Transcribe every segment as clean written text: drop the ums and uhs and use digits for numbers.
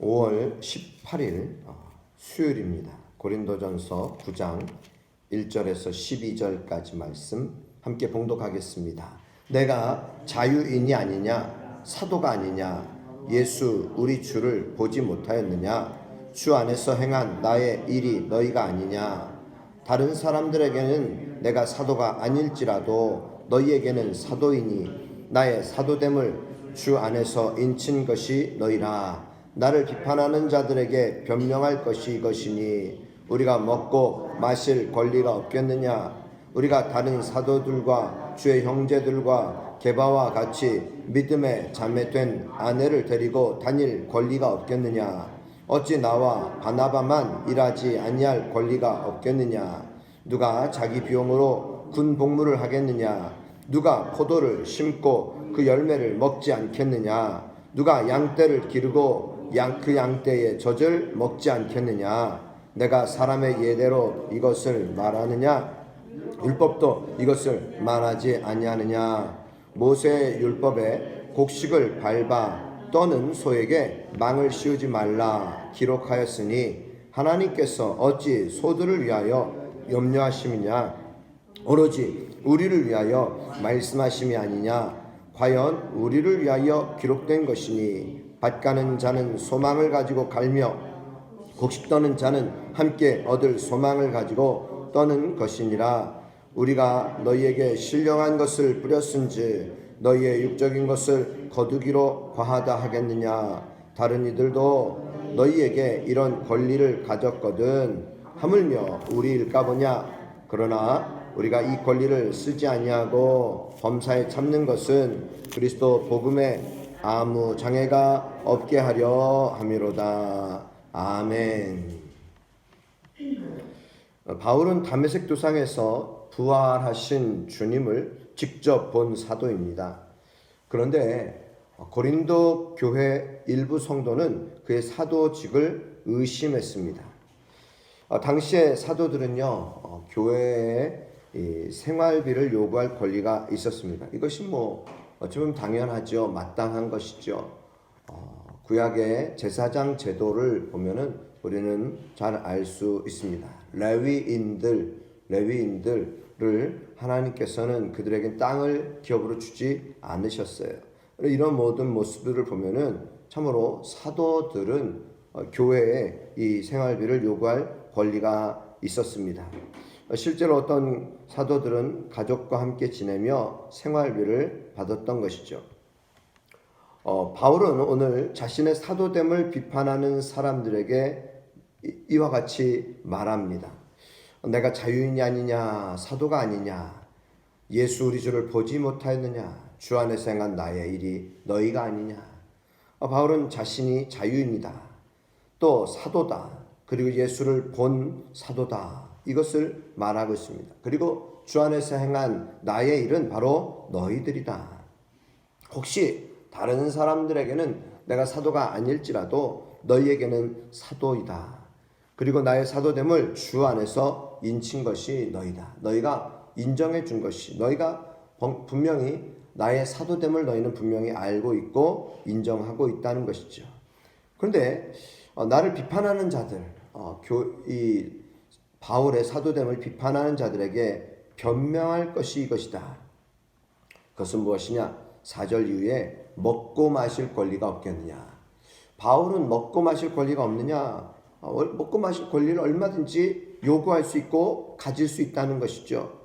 5월 18일 수요일입니다. 고린도전서 9장 1절에서 12절까지 말씀 함께 봉독하겠습니다. 내가 자유인이 아니냐, 사도가 아니냐, 예수 우리 주를 보지 못하였느냐, 주 안에서 행한 나의 일이 너희가 아니냐. 다른 사람들에게는 내가 사도가 아닐지라도 너희에게는 사도이니 나의 사도됨을 주 안에서 인친 것이 너희라. 나를 비판하는 자들에게 변명할 것이 이것이니 우리가 먹고 마실 권리가 없겠느냐. 우리가 다른 사도들과 주의 형제들과 게바와 같이 믿음의 자매된 아내를 데리고 다닐 권리가 없겠느냐. 어찌 나와 바나바만 일하지 아니할 권리가 없겠느냐. 누가 자기 비용으로 군 복무를 하겠느냐. 누가 포도를 심고 그 열매를 먹지 않겠느냐. 누가 양떼를 기르고 그 양떼의 젖을 먹지 않겠느냐. 내가 사람의 예대로 이것을 말하느냐. 율법도 이것을 말하지 아니하느냐. 모세의 율법에 곡식을 밟아 떠는 소에게 망을 씌우지 말라 기록하였으니 하나님께서 어찌 소들을 위하여 염려하심이냐. 오로지 우리를 위하여 말씀하심이 아니냐. 과연 우리를 위하여 기록된 것이니 밭 가는 자는 소망을 가지고 갈며 곡식 떠는 자는 함께 얻을 소망을 가지고 떠는 것이니라. 우리가 너희에게 신령한 것을 뿌렸은지 너희의 육적인 것을 거두기로 과하다 하겠느냐. 다른 이들도 너희에게 이런 권리를 가졌거든 하물며 우리일까 보냐. 그러나 우리가 이 권리를 쓰지 아니하고 범사에 참는 것은 그리스도 복음에 아무 장애가 없게 하려 함이로다. 아멘. 바울은 다메섹 도상에서 부활하신 주님을 직접 본 사도입니다. 그런데 고린도 교회 일부 성도는 그의 사도직을 의심했습니다. 당시에 사도들은요, 교회에 생활비를 요구할 권리가 있었습니다. 이것이 어쩌면 당연하죠. 마땅한 것이죠. 구약의 제사장 제도를 보면은 우리는 잘 알 수 있습니다. 레위인들을 하나님께서는 그들에게 땅을 기업으로 주지 않으셨어요. 이런 모든 모습들을 보면은 참으로 사도들은 교회에 이 생활비를 요구할 권리가 있었습니다. 실제로 어떤 사도들은 가족과 함께 지내며 생활비를 받았던 것이죠. 바울은 오늘 자신의 사도됨을 비판하는 사람들에게 이와 같이 말합니다. 내가 자유인이 아니냐, 사도가 아니냐, 예수 우리 주를 보지 못하였느냐, 주 안에서 행한 나의 일이 너희가 아니냐. 바울은 자신이 자유인이다, 또 사도다, 그리고 예수를 본 사도다, 이것을 말하고 있습니다. 그리고 주 안에서 행한 나의 일은 바로 너희들이다. 혹시 다른 사람들에게는 내가 사도가 아닐지라도 너희에게는 사도이다. 그리고 나의 사도됨을 주 안에서 인친 것이 너희다. 너희가 인정해 준 것이, 너희가 분명히 나의 사도됨을 너희는 분명히 알고 있고 인정하고 있다는 것이죠. 그런데 나를 비판하는 자들, 이 바울의 사도됨을 비판하는 자들에게 변명할 것이 이것이다. 그것은 무엇이냐? 4절 이후에 먹고 마실 권리가 없겠느냐. 바울은 먹고 마실 권리가 없느냐? 먹고 마실 권리를 얼마든지 요구할 수 있고 가질 수 있다는 것이죠.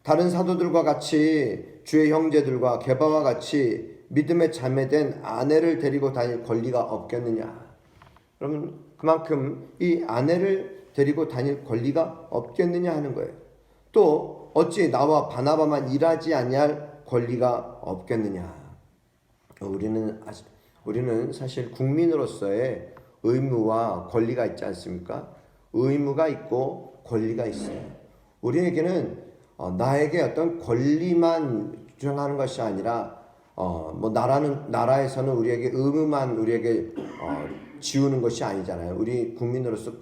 다른 사도들과 같이 주의 형제들과 게바와 같이 믿음의 자매된 아내를 데리고 다닐 권리가 없겠느냐. 그러면 그만큼 이 아내를 데리고 다닐 권리가 없겠느냐 하는 거예요. 또 어찌 나와 바나바만 일하지 아니할 권리가 없겠느냐. 우리는 사실 국민으로서의 의무와 권리가 있지 않습니까? 의무가 있고 권리가 있어요. 우리에게는 나에게 어떤 권리만 주장하는 것이 아니라 나라에서는 우리에게 의무만 우리에게 지우는 것이 아니잖아요. 우리 국민으로서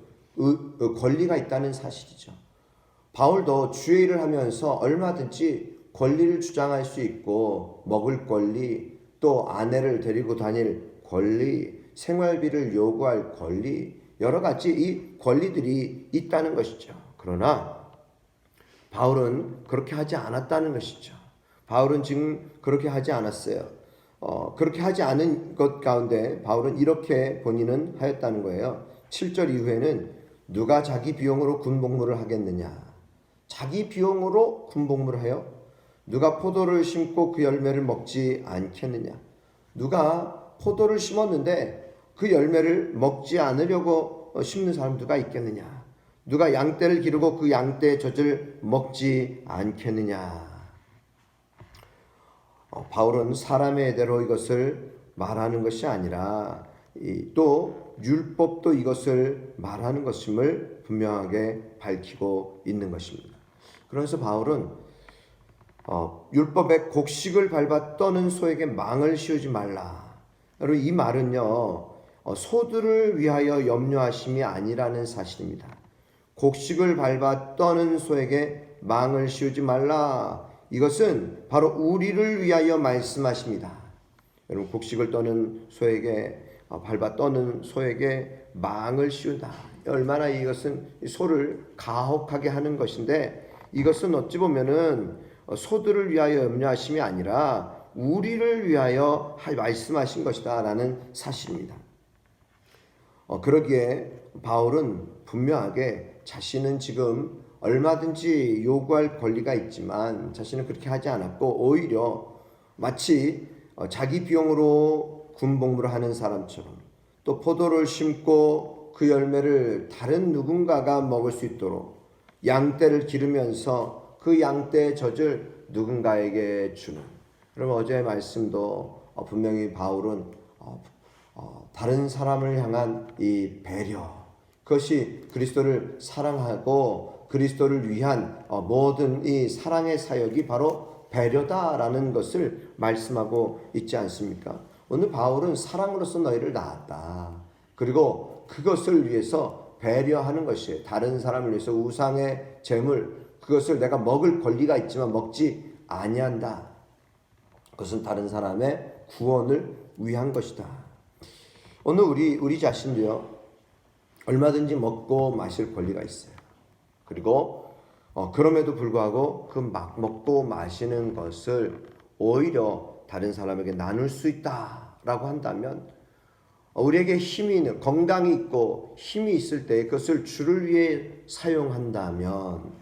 권리가 있다는 사실이죠. 바울도 주의 일을 하면서 얼마든지 권리를 주장할 수 있고 먹을 권리, 또 아내를 데리고 다닐 권리, 생활비를 요구할 권리, 여러 가지 이 권리들이 있다는 것이죠. 그러나 바울은 그렇게 하지 않았다는 것이죠. 바울은 지금 그렇게 하지 않았어요. 그렇게 하지 않은 것 가운데 바울은 이렇게 본인은 하였다는 거예요. 7절 이후에는 누가 자기 비용으로 군복무를 하겠느냐. 자기 비용으로 군복무를 해요. 누가 포도를 심고 그 열매를 먹지 않겠느냐. 누가 포도를 심었는데 그 열매를 먹지 않으려고 심는 사람 누가 있겠느냐. 누가 양떼를 기르고 그 양떼의 젖을 먹지 않겠느냐. 바울은 사람의 대로 이것을 말하는 것이 아니라 또 율법도 이것을 말하는 것임을 분명하게 밝히고 있는 것입니다. 그래서 바울은 율법의 곡식을 밟아 떠는 소에게 망을 씌우지 말라. 여러분 이 말은요 소들을 위하여 염려하심이 아니라는 사실입니다. 곡식을 밟아 떠는 소에게 망을 씌우지 말라. 이것은 바로 우리를 위하여 말씀하십니다. 여러분 곡식을 떠는 소에게 밟아 떠는 소에게 망을 씌우다. 얼마나 이것은 소를 가혹하게 하는 것인데 이것은 어찌 보면은 소들을 위하여 염려하심이 아니라 우리를 위하여 말씀하신 것이다 라는 사실입니다. 그러기에 바울은 분명하게 자신은 지금 얼마든지 요구할 권리가 있지만 자신은 그렇게 하지 않았고 오히려 마치 자기 비용으로 군복무를 하는 사람처럼 또 포도를 심고 그 열매를 다른 누군가가 먹을 수 있도록 양떼를 기르면서 그 양떼의 젖을 누군가에게 주는. 그러면 어제의 말씀도 분명히 바울은 다른 사람을 향한 이 배려, 그것이 그리스도를 사랑하고 그리스도를 위한 모든 이 사랑의 사역이 바로 배려다라는 것을 말씀하고 있지 않습니까? 오늘 바울은 사랑으로서 너희를 낳았다. 그리고 그것을 위해서 배려하는 것이에요. 다른 사람을 위해서 우상의 재물, 그것을 내가 먹을 권리가 있지만 먹지 아니한다. 그것은 다른 사람의 구원을 위한 것이다. 오늘 우리 자신도요, 얼마든지 먹고 마실 권리가 있어요. 그리고 그럼에도 불구하고 그 먹고 마시는 것을 오히려 다른 사람에게 나눌 수 있다라고 한다면 우리에게 힘이 있는, 건강이 있고 힘이 있을 때 그것을 주를 위해 사용한다면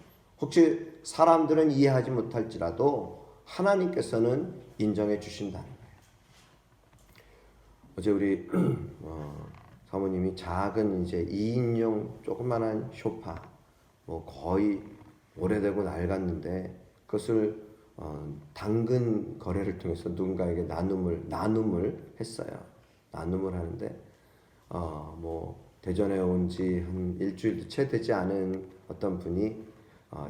혹시 사람들은 이해하지 못할지라도 하나님께서는 인정해 주신다는 거예요. 어제 우리 사모님이 작은 이제 2인용 조그만한 소파, 뭐 거의 오래되고 낡았는데 그것을 당근 거래를 통해서 누군가에게 나눔을 했어요. 나눔을 하는데 뭐 대전에 온 지 한 일주일도 채 되지 않은 어떤 분이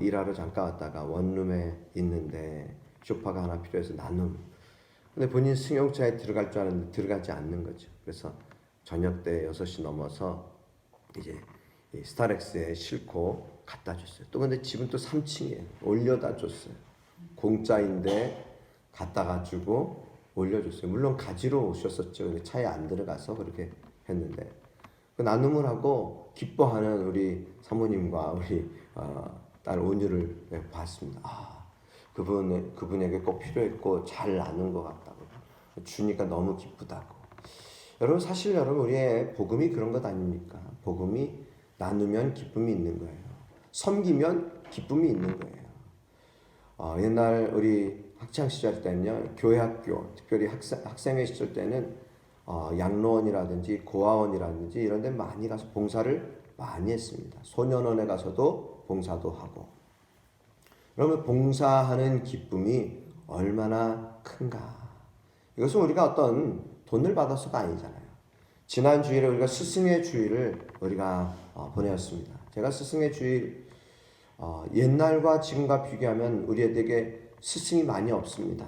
일하러 잠깐 왔다가 원룸에 있는데 소파가 하나 필요해서 나눔. 근데 본인 승용차에 들어갈 줄 알았는데 들어가지 않는 거죠. 그래서 저녁 때 6시 넘어서 이제 스타렉스에 싣고 갖다 줬어요. 또 근데 집은 또 3층이에요. 올려다 줬어요. 공짜인데 갖다가 주고 올려줬어요. 물론 가지러 오셨었죠. 근데 차에 안 들어가서 그렇게 했는데 그 나눔을 하고 기뻐하는 우리 사모님과 우리 딸 온유를 봤습니다. 그분에게 꼭 필요했고 잘 나눈 것 같다고 주니까 너무 기쁘다고. 여러분 사실 우리의 복음이 그런 것 아닙니까? 복음이 나누면 기쁨이 있는 거예요. 섬기면 기쁨이 있는 거예요. 옛날 우리 학창 시절 때는요, 교회 학교, 특별히 학생회 시절 때는 양로원이라든지 고아원이라든지 이런 데 많이 가서 봉사를 많이 했습니다. 소년원에 가서도 봉사도 하고. 그러면 봉사하는 기쁨이 얼마나 큰가. 이것은 우리가 어떤 돈을 받아서가 아니잖아요. 지난 주일에 우리가 스승의 주일을 우리가 보내었습니다. 제가 스승의 주일 옛날과 지금과 비교하면 우리에게 스승이 많이 없습니다.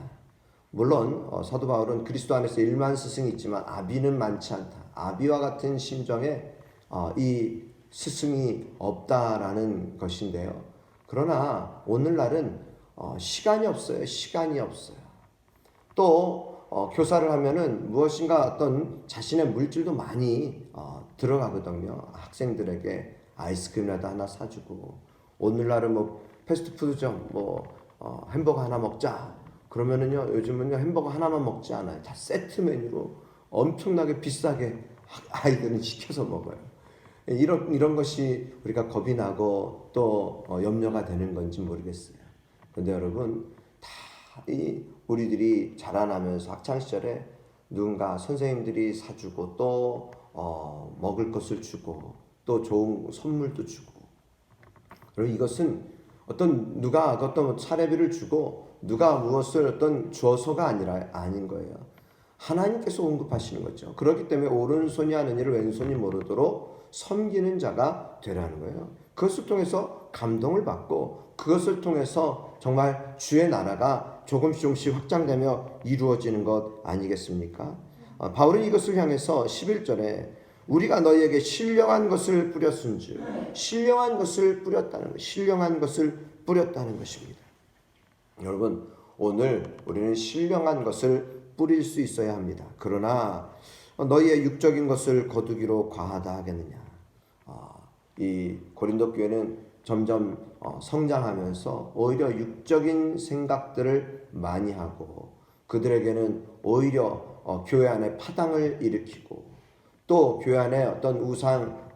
물론 사도 바울은 그리스도 안에서 1만 스승이 있지만 아비는 많지 않다. 아비와 같은 심정에 이 스승이 없다라는 것인데요. 그러나 오늘날은 시간이 없어요. 시간이 없어요. 또 교사를 하면은 무엇인가 어떤 자신의 물질도 많이 들어가거든요. 학생들에게 아이스크림이라도 하나 사주고, 오늘날은 뭐 패스트푸드점 햄버거 하나 먹자 그러면은요, 요즘은요 햄버거 하나만 먹지 않아요. 다 세트 메뉴로 엄청나게 비싸게 아이들은 시켜서 먹어요. 이런 것이 우리가 겁이 나고 또 염려가 되는 건지 모르겠어요. 그런데 여러분, 다 이 우리들이 자라나면서 학창 시절에 누군가 선생님들이 사주고 또 먹을 것을 주고 또 좋은 선물도 주고, 그리고 이것은 누가 어떤 사례비를 주고 누가 무엇을 주어서가 아닌 거예요. 하나님께서 공급하시는 거죠. 그렇기 때문에 오른손이 하는 일을 왼손이 모르도록 섬기는 자가 되라는 거예요. 그것을 통해서 감동을 받고, 그것을 통해서 정말 주의 나라가 조금씩 확장되며 이루어지는 것 아니겠습니까? 바울은 이것을 향해서 11절에 우리가 너희에게 신령한 것을 뿌렸은즉, 신령한 것을 뿌렸다는 것, 신령한 것을 뿌렸다는 것입니다. 여러분, 오늘 우리는 신령한 것을 뿌릴 수 있어야 합니다. 그러나 너희의 육적인 것을 거두기로 과하다 하겠느냐. 이 고린도 교회는 점점 성장하면서 오히려 육적인 생각들을 많이 하고, 그들에게는 오히려 교회 안에 파당을 일으키고, 또 교회 안에 어떤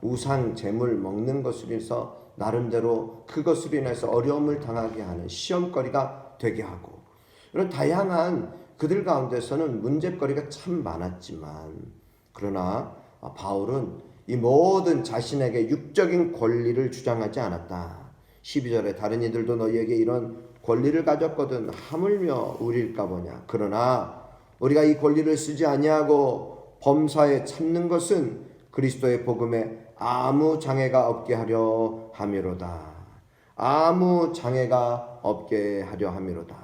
우상 제물 먹는 것으로 인해서 나름대로 그것으로 인해서 어려움을 당하게 하는 시험거리가 되게 하고, 이런 다양한 그들 가운데서는 문제거리가 참 많았지만, 그러나 바울은 이 모든 자신에게 육적인 권리를 주장하지 않았다. 12절에 다른 이들도 너희에게 이런 권리를 가졌거든 하물며 우리일까 보냐. 그러나 우리가 이 권리를 쓰지 아니하고 범사에 참는 것은 그리스도의 복음에 아무 장애가 없게 하려 함이로다. 아무 장애가 없게 하려 함이로다.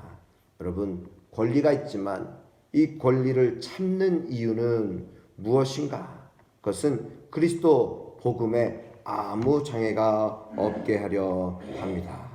여러분, 권리가 있지만 이 권리를 참는 이유는 무엇인가? 그것은 그리스도 복음에 아무 장애가 없게 하려 합니다.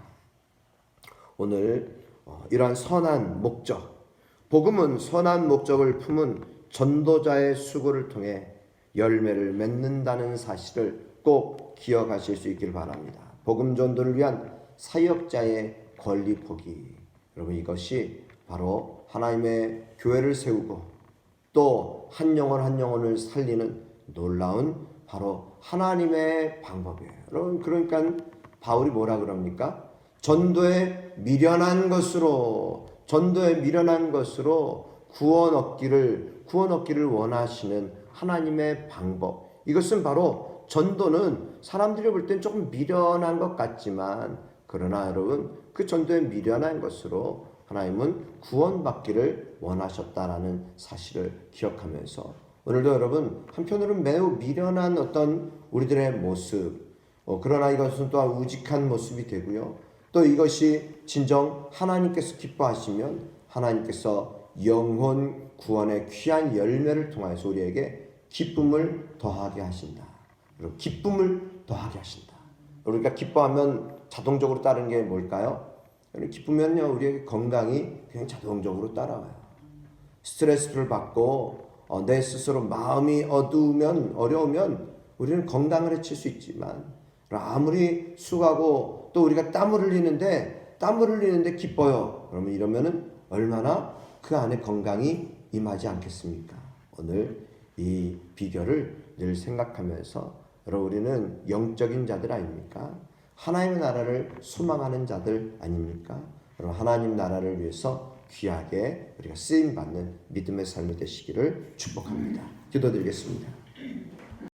오늘 이러한 선한 목적, 복음은 선한 목적을 품은 전도자의 수고를 통해 열매를 맺는다는 사실을 꼭 기억하실 수 있기를 바랍니다. 복음 전도를 위한 사역자의 권리 포기, 여러분, 이것이 바로 하나님의 교회를 세우고 또 한 영혼 한 영혼을 살리는 놀라운 바로 하나님의 방법이에요. 여러분, 그러니까 바울이 뭐라 그럽니까? 전도에 미련한 것으로 구원 얻기를 원하시는 하나님의 방법. 이것은 바로, 전도는 사람들이 볼 땐 조금 미련한 것 같지만, 그러나 여러분, 그 전도에 미련한 것으로 하나님은 구원받기를 원하셨다라는 사실을 기억하면서, 오늘도 여러분, 한편으로는 매우 미련한 어떤 우리들의 모습, 그러나 이것은 또한 우직한 모습이 되고요. 또 이것이 진정 하나님께서 기뻐하시면 하나님께서 영혼 구원의 귀한 열매를 통해서 우리에게 기쁨을 더하게 하신다. 그리고 기쁨을 더하게 하신다. 우리가 기뻐하면 자동적으로 따르는 게 뭘까요? 기쁘면요, 우리에게 건강이 그냥 자동적으로 따라와요. 스트레스를 받고 내 스스로 마음이 어려우면 우리는 건강을 해칠 수 있지만, 아무리 수고하고 또 우리가 땀을 흘리는데 기뻐요. 그러면 이러면은 얼마나 그 안에 건강이 임하지 않겠습니까? 오늘 이 비결을 늘 생각하면서, 여러분, 우리는 영적인 자들 아닙니까? 하나님의 나라를 소망하는 자들 아닙니까? 여러분, 하나님 나라를 위해서 귀하게 우리가 쓰임받는 믿음의 삶이 되시기를 축복합니다. 기도드리겠습니다.